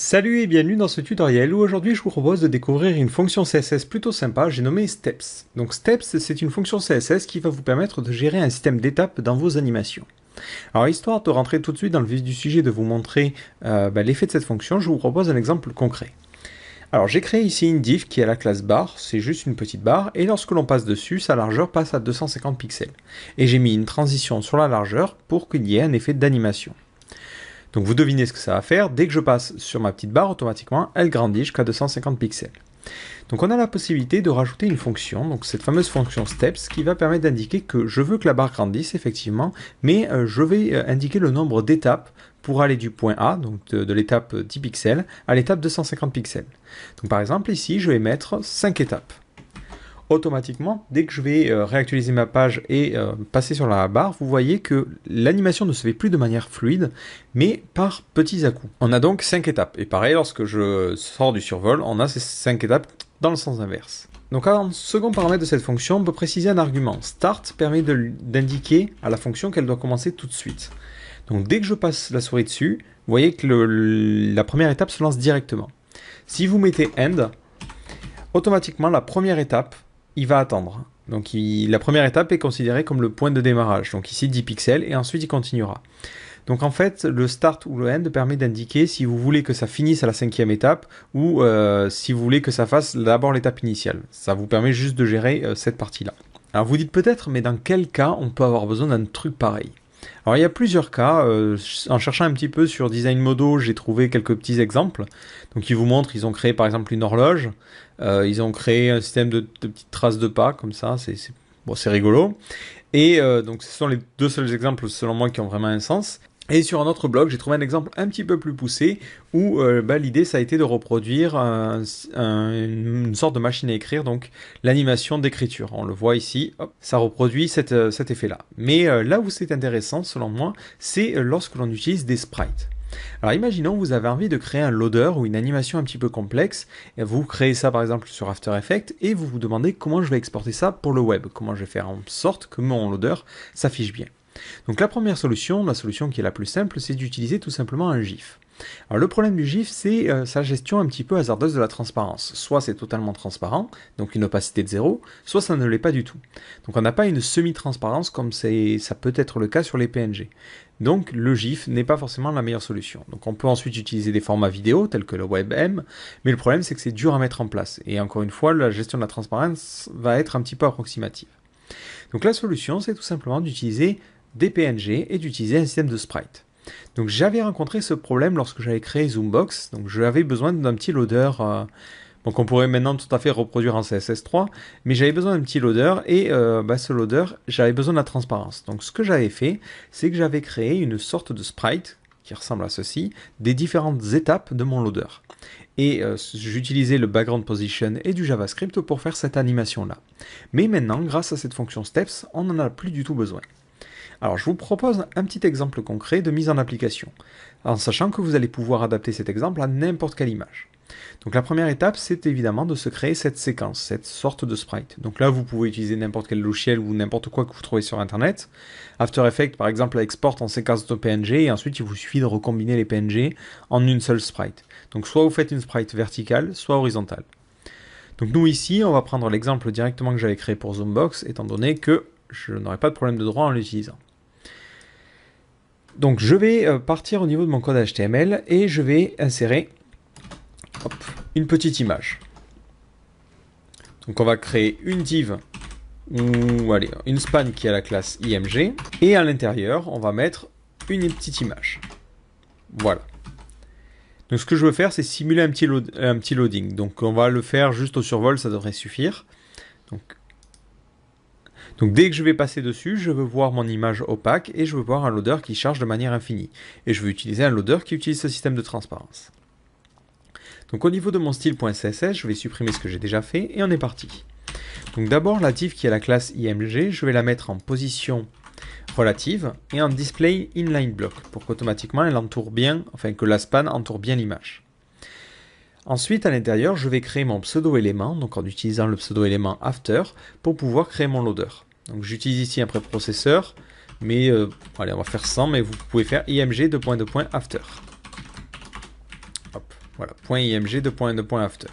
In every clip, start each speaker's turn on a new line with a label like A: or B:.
A: Salut et bienvenue dans ce tutoriel où aujourd'hui je vous propose de découvrir une fonction CSS plutôt sympa, j'ai nommé Steps. Donc Steps, c'est une fonction CSS qui va vous permettre de gérer un système d'étapes dans vos animations. Alors histoire de rentrer tout de suite dans le vif du sujet, de vous montrer l'effet de cette fonction, je vous propose un exemple concret. Alors j'ai créé ici une div qui est à la classe bar, c'est juste une petite barre, et lorsque l'on passe dessus, sa largeur passe à 250 pixels. Et j'ai mis une transition sur la largeur pour qu'il y ait un effet d'animation. Donc vous devinez ce que ça va faire, dès que je passe sur ma petite barre, automatiquement, elle grandit jusqu'à 250 pixels. Donc on a la possibilité de rajouter une fonction, donc cette fameuse fonction steps, qui va permettre d'indiquer que je veux que la barre grandisse, effectivement, mais je vais indiquer le nombre d'étapes pour aller du point A, donc de l'étape 10 pixels, à l'étape 250 pixels. Donc par exemple, ici, je vais mettre 5 étapes. Automatiquement, dès que je vais réactualiser ma page et passer sur la barre, vous voyez que l'animation ne se fait plus de manière fluide, mais par petits à-coups. On a donc 5 étapes. Et pareil, lorsque je sors du survol, on a ces 5 étapes dans le sens inverse. Donc en second paramètre de cette fonction, on peut préciser un argument. Start permet d'indiquer à la fonction qu'elle doit commencer tout de suite. Donc dès que je passe la souris dessus, vous voyez que la première étape se lance directement. Si vous mettez end, automatiquement la première étape, il va attendre. Donc la première étape est considérée comme le point de démarrage. Donc ici 10 pixels et ensuite il continuera. Donc en fait, le start ou le end permet d'indiquer si vous voulez que ça finisse à la 5e étape ou si vous voulez que ça fasse d'abord l'étape initiale. Ça vous permet juste de gérer cette partie-là. Alors vous dites peut-être, mais dans quel cas on peut avoir besoin d'un truc pareil ? Alors il y a plusieurs cas, en cherchant un petit peu sur Design Modo, j'ai trouvé quelques petits exemples. Donc ils vous montrent, ils ont créé par exemple une horloge, ils ont créé un système de petites traces de pas, comme ça, c'est rigolo. Et donc ce sont les deux seuls exemples selon moi qui ont vraiment un sens. Et sur un autre blog, j'ai trouvé un exemple un petit peu plus poussé où l'idée ça a été de reproduire une sorte de machine à écrire, donc l'animation d'écriture. On le voit ici, hop, ça reproduit cet effet-là. Mais là où c'est intéressant, selon moi, c'est lorsque l'on utilise des sprites. Alors imaginons vous avez envie de créer un loader ou une animation un petit peu complexe, et vous créez ça par exemple sur After Effects et vous vous demandez comment je vais exporter ça pour le web, comment je vais faire en sorte que mon loader s'affiche bien. Donc la première solution, la solution qui est la plus simple, c'est d'utiliser tout simplement un GIF. Alors le problème du GIF, c'est sa gestion un petit peu hasardeuse de la transparence. Soit c'est totalement transparent, donc une opacité de 0, soit ça ne l'est pas du tout. Donc on n'a pas une semi-transparence comme ça peut être le cas sur les PNG. Donc le GIF n'est pas forcément la meilleure solution. Donc on peut ensuite utiliser des formats vidéo tels que le WebM, mais le problème c'est que c'est dur à mettre en place. Et encore une fois, la gestion de la transparence va être un petit peu approximative. Donc la solution, c'est tout simplement d'utiliser des PNG et d'utiliser un système de sprite. Donc j'avais rencontré ce problème lorsque j'avais créé Zoombox, donc j'avais besoin d'un petit loader, donc on pourrait maintenant tout à fait reproduire en CSS3, mais j'avais besoin d'un petit loader et ce loader, j'avais besoin de la transparence. Donc ce que j'avais fait, c'est que j'avais créé une sorte de sprite qui ressemble à ceci, des différentes étapes de mon loader. Et j'utilisais le background position et du JavaScript pour faire cette animation-là. Mais maintenant, grâce à cette fonction steps, on n'en a plus du tout besoin. Alors je vous propose un petit exemple concret de mise en application, en sachant que vous allez pouvoir adapter cet exemple à n'importe quelle image. Donc la première étape, c'est évidemment de se créer cette séquence, cette sorte de sprite. Donc là, vous pouvez utiliser n'importe quel logiciel ou n'importe quoi que vous trouvez sur Internet. After Effects, par exemple, exporte en séquence de PNG, et ensuite il vous suffit de recombiner les PNG en une seule sprite. Donc soit vous faites une sprite verticale, soit horizontale. Donc nous ici, on va prendre l'exemple directement que j'avais créé pour Zoombox, étant donné que je n'aurai pas de problème de droit en l'utilisant. Donc je vais partir au niveau de mon code HTML et je vais insérer une petite image. Donc on va créer une div, ou allez, une span qui a la classe IMG, et à l'intérieur on va mettre une petite image. Voilà. Donc ce que je veux faire, c'est simuler un petit loading. Donc on va le faire juste au survol, ça devrait suffire. Donc dès que je vais passer dessus, je veux voir mon image opaque et je veux voir un loader qui charge de manière infinie. Et je veux utiliser un loader qui utilise ce système de transparence. Donc au niveau de mon style.css, je vais supprimer ce que j'ai déjà fait et on est parti. Donc d'abord la div qui a la classe IMG, je vais la mettre en position relative et en display inline block pour qu'automatiquement elle entoure bien, enfin que la span entoure bien l'image. Ensuite, à l'intérieur, je vais créer mon pseudo-élément, donc en utilisant le pseudo-élément after, pour pouvoir créer mon loader. Donc j'utilise ici un préprocesseur, mais allez, on va faire 100, mais vous pouvez faire img : after. Hop. Voilà, .img, .after.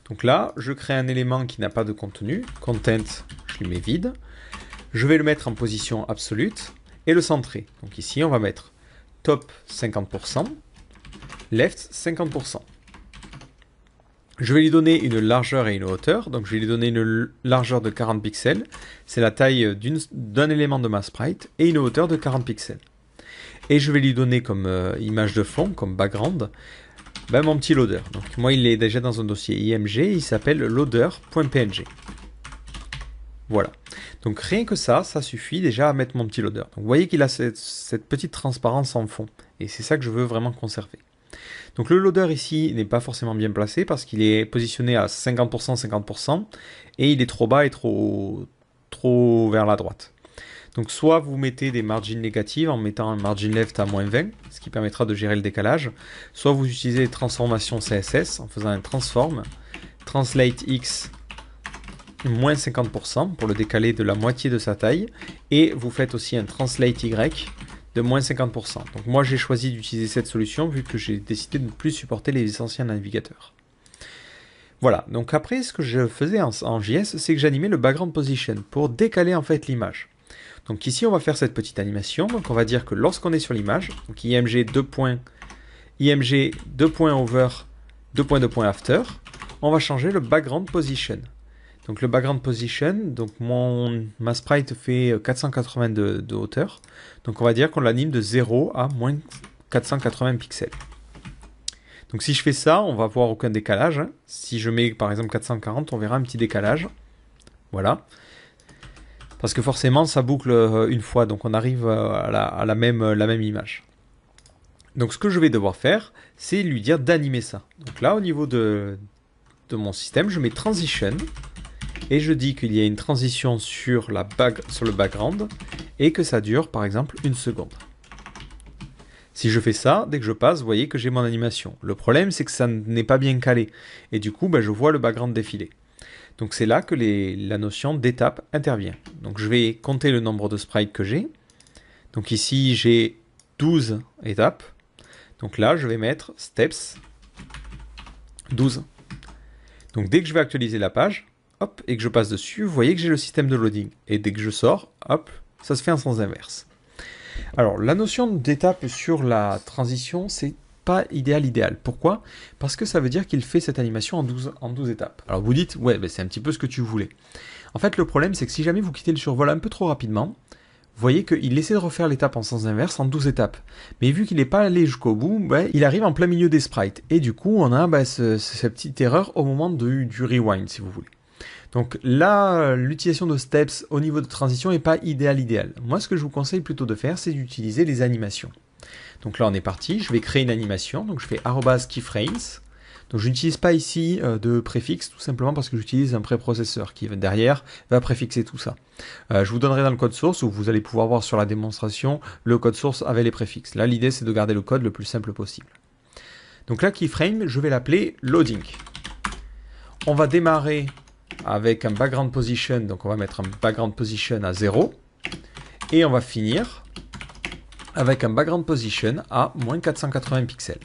A: Donc là, je crée un élément qui n'a pas de contenu. Content, je le mets vide. Je vais le mettre en position absolute et le centrer. Donc ici, on va mettre top 50%, left 50%. Je vais lui donner une largeur et une hauteur. Donc je vais lui donner une largeur de 40 pixels. C'est la taille d'un élément de ma sprite. Et une hauteur de 40 pixels. Et je vais lui donner comme image de fond, comme background, mon petit loader. Donc moi, il est déjà dans un dossier IMG. Il s'appelle loader.png. Voilà. Donc rien que ça suffit déjà à mettre mon petit loader. Donc vous voyez qu'il a cette petite transparence en fond. Et c'est ça que je veux vraiment conserver. Donc le loader ici n'est pas forcément bien placé parce qu'il est positionné à 50%, 50% et il est trop bas et trop vers la droite. Donc soit vous mettez des margins négatives en mettant un margin left à -20, ce qui permettra de gérer le décalage, soit vous utilisez les transformations CSS en faisant un transform, translate x moins 50% pour le décaler de la moitié de sa taille, et vous faites aussi un translate y de moins 50%. Donc moi j'ai choisi d'utiliser cette solution vu que j'ai décidé de ne plus supporter les anciens navigateurs. Voilà, donc après ce que je faisais en JS, c'est que j'animais le background position pour décaler en fait l'image. Donc ici on va faire cette petite animation, donc on va dire que lorsqu'on est sur l'image, donc img 2.over 2.2.after, on va changer le background position. Donc le background position, donc ma sprite fait 480 de hauteur. Donc on va dire qu'on l'anime de 0 à moins 480 pixels. Donc si je fais ça, on va voir aucun décalage. Si je mets par exemple 440, on verra un petit décalage. Voilà. Parce que forcément ça boucle une fois, donc on arrive à la même image. Donc ce que je vais devoir faire, c'est lui dire d'animer ça. Donc là au niveau de mon système, je mets transition. Et je dis qu'il y a une transition sur le background et que ça dure par exemple 1 seconde. Si je fais ça, dès que je passe, vous voyez que j'ai mon animation. Le problème, c'est que ça n'est pas bien calé. Et du coup, je vois le background défiler. Donc c'est là que la notion d'étape intervient. Donc je vais compter le nombre de sprites que j'ai. Donc ici, j'ai 12 étapes. Donc là, je vais mettre steps 12. Donc dès que je vais actualiser la page, hop, et que je passe dessus, vous voyez que j'ai le système de loading. Et dès que je sors, hop, ça se fait en sens inverse. Alors, la notion d'étape sur la transition, c'est pas idéal. Pourquoi? Parce que ça veut dire qu'il fait cette animation en 12 étapes. Alors vous dites, ouais, c'est un petit peu ce que tu voulais. En fait, le problème, c'est que si jamais vous quittez le survol un peu trop rapidement, vous voyez qu'il essaie de refaire l'étape en sens inverse en 12 étapes. Mais vu qu'il n'est pas allé jusqu'au bout, il arrive en plein milieu des sprites. Et du coup, on a cette petite erreur au moment du rewind, si vous voulez. Donc là, l'utilisation de steps au niveau de transition n'est pas idéal. Moi, ce que je vous conseille plutôt de faire, c'est d'utiliser les animations. Donc là, on est parti. Je vais créer une animation. Donc je fais @keyframes. Donc je n'utilise pas ici de préfixe, tout simplement parce que j'utilise un préprocesseur qui derrière va préfixer tout ça. Je vous donnerai dans le code source où vous allez pouvoir voir sur la démonstration le code source avec les préfixes. Là, l'idée, c'est de garder le code le plus simple possible. Donc là, keyframe, je vais l'appeler loading. On va démarrer avec un background position, donc on va mettre un background position à 0, et on va finir avec un background position à moins 480 pixels.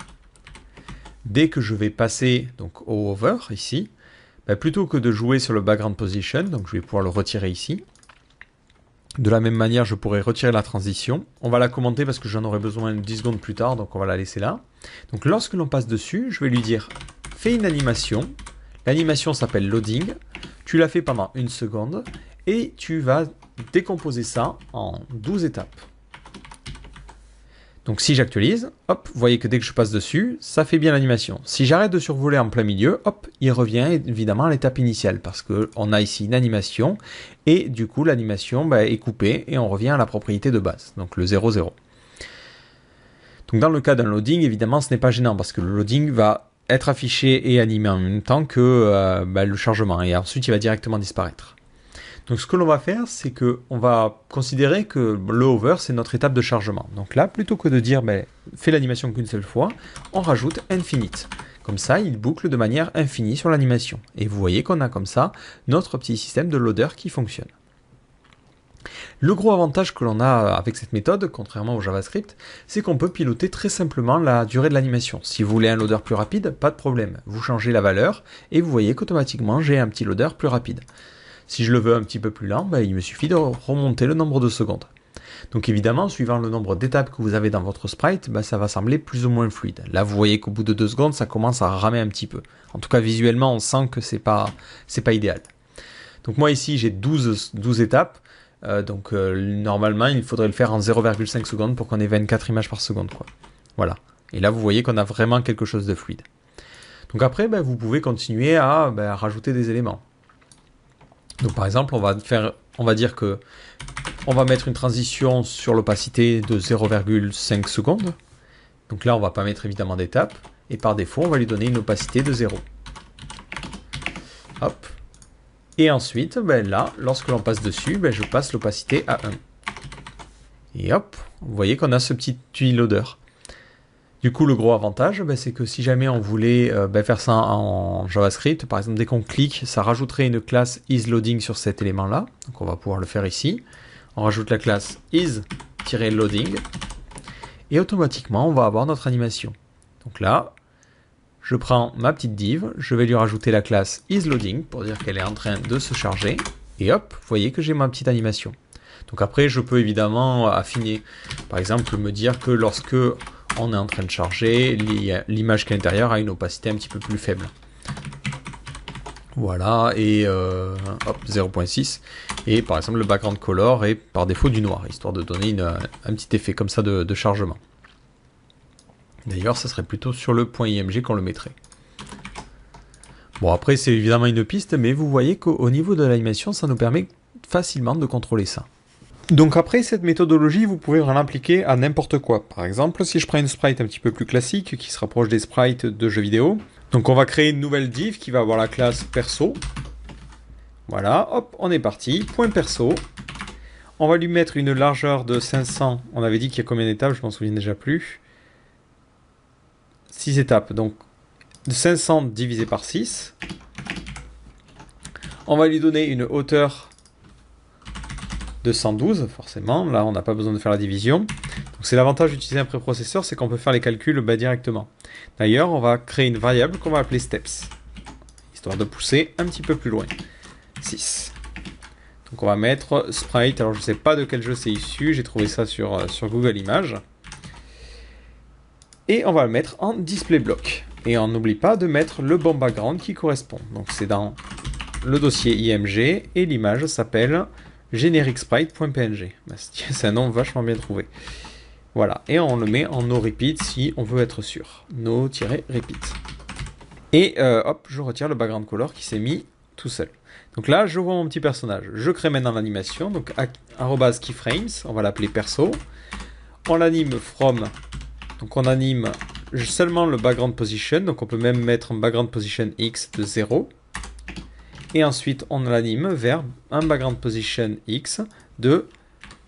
A: Dès que je vais passer donc au hover ici, plutôt que de jouer sur le background position, donc je vais pouvoir le retirer ici. De la même manière, je pourrais retirer la transition. On va la commenter parce que j'en aurai besoin 10 secondes plus tard, donc on va la laisser là. Donc lorsque l'on passe dessus, je vais lui dire « Fais une animation ». L'animation s'appelle loading. Tu la fais pendant 1 seconde et tu vas décomposer ça en 12 étapes. Donc si j'actualise, hop, vous voyez que dès que je passe dessus, ça fait bien l'animation. Si j'arrête de survoler en plein milieu, hop, il revient évidemment à l'étape initiale parce qu'on a ici une animation et du coup l'animation est coupée et on revient à la propriété de base, donc le 0, 0. Donc dans le cas d'un loading, évidemment ce n'est pas gênant parce que le loading va être affiché et animé en même temps que le chargement et ensuite il va directement disparaître. Donc ce que l'on va faire, c'est qu'on va considérer que le hover, c'est notre étape de chargement. Donc là, plutôt que de dire fais l'animation qu'une seule fois, on rajoute infinite. Comme ça, il boucle de manière infinie sur l'animation. Et vous voyez qu'on a comme ça notre petit système de loader qui fonctionne. Le gros avantage que l'on a avec cette méthode, contrairement au JavaScript, c'est qu'on peut piloter très simplement la durée de l'animation. Si vous voulez un loader plus rapide, pas de problème. Vous changez la valeur et vous voyez qu'automatiquement j'ai un petit loader plus rapide. Si je le veux un petit peu plus lent, il me suffit de remonter le nombre de secondes. Donc évidemment, suivant le nombre d'étapes que vous avez dans votre sprite, ça va sembler plus ou moins fluide. Là, vous voyez qu'au bout de 2 secondes, ça commence à ramer un petit peu. En tout cas, visuellement, on sent que c'est pas idéal. Donc moi ici, j'ai 12 étapes. Normalement, il faudrait le faire en 0,5 secondes pour qu'on ait 24 images par seconde, quoi. Voilà. Et là, vous voyez qu'on a vraiment quelque chose de fluide. Donc après, vous pouvez continuer à rajouter des éléments. Donc par exemple, on va dire que on va mettre une transition sur l'opacité de 0,5 secondes. Donc là, on va pas mettre évidemment d'étape. Et par défaut, on va lui donner une opacité de 0. Hop. Et ensuite, là, lorsque l'on passe dessus, je passe l'opacité à 1. Et hop, vous voyez qu'on a ce petit UI loader. Du coup, le gros avantage, c'est que si jamais on voulait faire ça en JavaScript, par exemple, dès qu'on clique, ça rajouterait une classe isLoading sur cet élément-là. Donc on va pouvoir le faire ici. On rajoute la classe is-loading. Et automatiquement, on va avoir notre animation. Donc là, je prends ma petite div, je vais lui rajouter la classe isLoading pour dire qu'elle est en train de se charger. Et hop, vous voyez que j'ai ma petite animation. Donc après, je peux évidemment affiner. Par exemple, me dire que lorsque on est en train de charger, l'image qui est à l'intérieur a une opacité un petit peu plus faible. Voilà, et hop, 0.6. Et par exemple, le background color est par défaut du noir, histoire de donner un petit effet comme ça de chargement. D'ailleurs, ça serait plutôt sur le point .img qu'on le mettrait. Bon, après, c'est évidemment une piste, mais vous voyez qu'au niveau de l'animation, ça nous permet facilement de contrôler ça. Donc après, cette méthodologie, vous pouvez l'appliquer à n'importe quoi. Par exemple, si je prends une sprite un petit peu plus classique, qui se rapproche des sprites de jeux vidéo, donc on va créer une nouvelle div qui va avoir la classe perso. Voilà, hop, on est parti, point perso. On va lui mettre une largeur de 500. On avait dit qu'il y a combien d'étapes, je m'en souviens déjà plus. 6 étapes, donc 500 divisé par 6. On va lui donner une hauteur de 112, forcément. Là, on n'a pas besoin de faire la division. Donc c'est l'avantage d'utiliser un préprocesseur, c'est qu'on peut faire les calculs directement. D'ailleurs, on va créer une variable qu'on va appeler steps, histoire de pousser un petit peu plus loin. 6. Donc on va mettre sprite, alors je ne sais pas de quel jeu c'est issu, j'ai trouvé ça sur Google Images. Et on va le mettre en display block. Et on n'oublie pas de mettre le bon background qui correspond. Donc c'est dans le dossier IMG et l'image s'appelle genericsprite.png. C'est un nom vachement bien trouvé. Voilà, et on le met en no-repeat si on veut être sûr. No-repeat. Et hop, je retire le background color qui s'est mis tout seul. Donc là, je vois mon petit personnage. Je crée maintenant l'animation. Donc @keyframes, on va l'appeler perso. On l'anime from. Donc on anime seulement le background position. Donc on peut même mettre un background position X de 0. Et ensuite, on l'anime vers un background position X de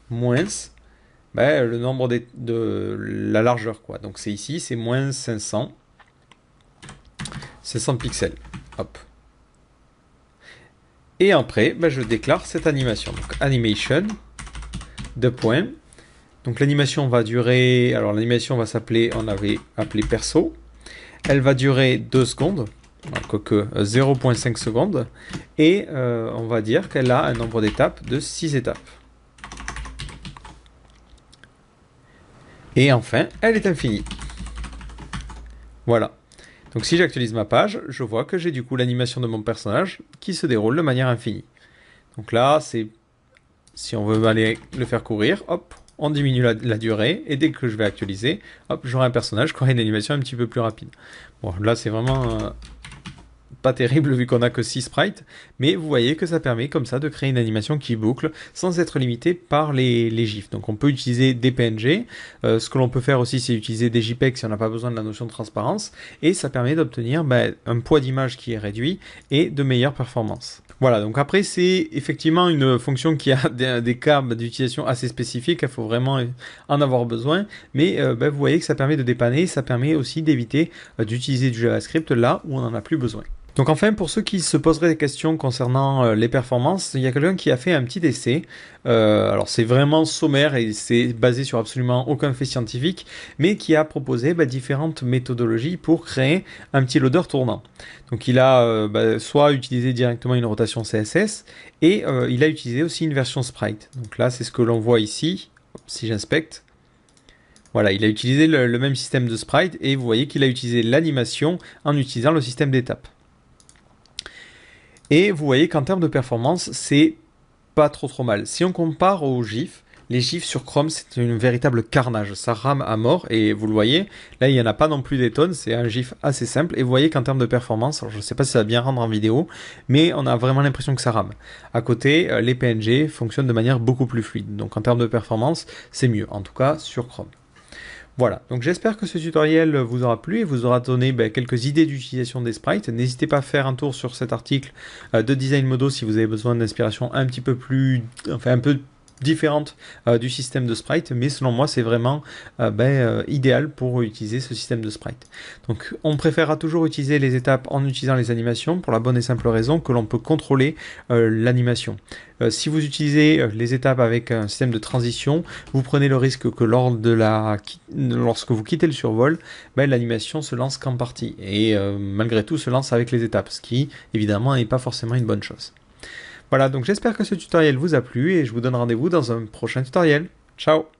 A: moins le nombre de la largeur, quoi. Donc c'est ici, c'est moins 500 pixels. Hop. Et après, je déclare cette animation. Donc animation, deux points. Donc l'animation va durer, alors l'animation va s'appeler, on avait appelé perso. Elle va durer 2 secondes. Que 0.5 secondes, et on va dire qu'elle a un nombre d'étapes de 6 étapes. Et enfin, elle est infinie. Voilà. Donc si j'actualise ma page, je vois que j'ai du coup l'animation de mon personnage qui se déroule de manière infinie. Donc là, c'est si on veut aller le faire courir, hop, on diminue la durée, et dès que je vais actualiser, hop, j'aurai un personnage qui aura une animation un petit peu plus rapide. Bon, là c'est vraiment pas terrible vu qu'on a que 6 sprites, mais vous voyez que ça permet comme ça de créer une animation qui boucle sans être limité par les GIFs. Donc on peut utiliser des PNG, ce que l'on peut faire aussi c'est utiliser des JPEG si on n'a pas besoin de la notion de transparence, et ça permet d'obtenir un poids d'image qui est réduit et de meilleures performances. Voilà, donc après c'est effectivement une fonction qui a des cas d'utilisation assez spécifiques, il faut vraiment en avoir besoin, mais vous voyez que ça permet de dépanner, ça permet aussi d'éviter d'utiliser du JavaScript là où on n'en a plus besoin. Donc enfin, pour ceux qui se poseraient des questions concernant les performances, il y a quelqu'un qui a fait un petit essai. Alors c'est vraiment sommaire et c'est basé sur absolument aucun fait scientifique, mais qui a proposé différentes méthodologies pour créer un petit loader tournant. Donc il a soit utilisé directement une rotation CSS et il a utilisé aussi une version sprite. Donc là c'est ce que l'on voit ici, si j'inspecte. Voilà, il a utilisé le même système de sprite et vous voyez qu'il a utilisé l'animation en utilisant le système d'étapes. Et vous voyez qu'en termes de performance, c'est pas trop mal. Si on compare aux GIFs, les GIFs sur Chrome, c'est un véritable carnage. Ça rame à mort et vous le voyez, là il n'y en a pas non plus des tonnes, c'est un GIF assez simple. Et vous voyez qu'en termes de performance, alors je ne sais pas si ça va bien rendre en vidéo, mais on a vraiment l'impression que ça rame. À côté, les PNG fonctionnent de manière beaucoup plus fluide. Donc en termes de performance, c'est mieux, en tout cas sur Chrome. Voilà, donc j'espère que ce tutoriel vous aura plu et vous aura donné quelques idées d'utilisation des sprites. N'hésitez pas à faire un tour sur cet article de Design Modo si vous avez besoin d'inspiration un petit peu plus, enfin un peu différente du système de sprite, mais selon moi c'est vraiment idéal pour utiliser ce système de sprite. Donc on préférera toujours utiliser les étapes en utilisant les animations pour la bonne et simple raison que l'on peut contrôler l'animation. Si vous utilisez les étapes avec un système de transition, vous prenez le risque que lorsque vous quittez le survol, l'animation se lance qu'en partie et malgré tout se lance avec les étapes, ce qui évidemment n'est pas forcément une bonne chose. Voilà, donc j'espère que ce tutoriel vous a plu et je vous donne rendez-vous dans un prochain tutoriel. Ciao!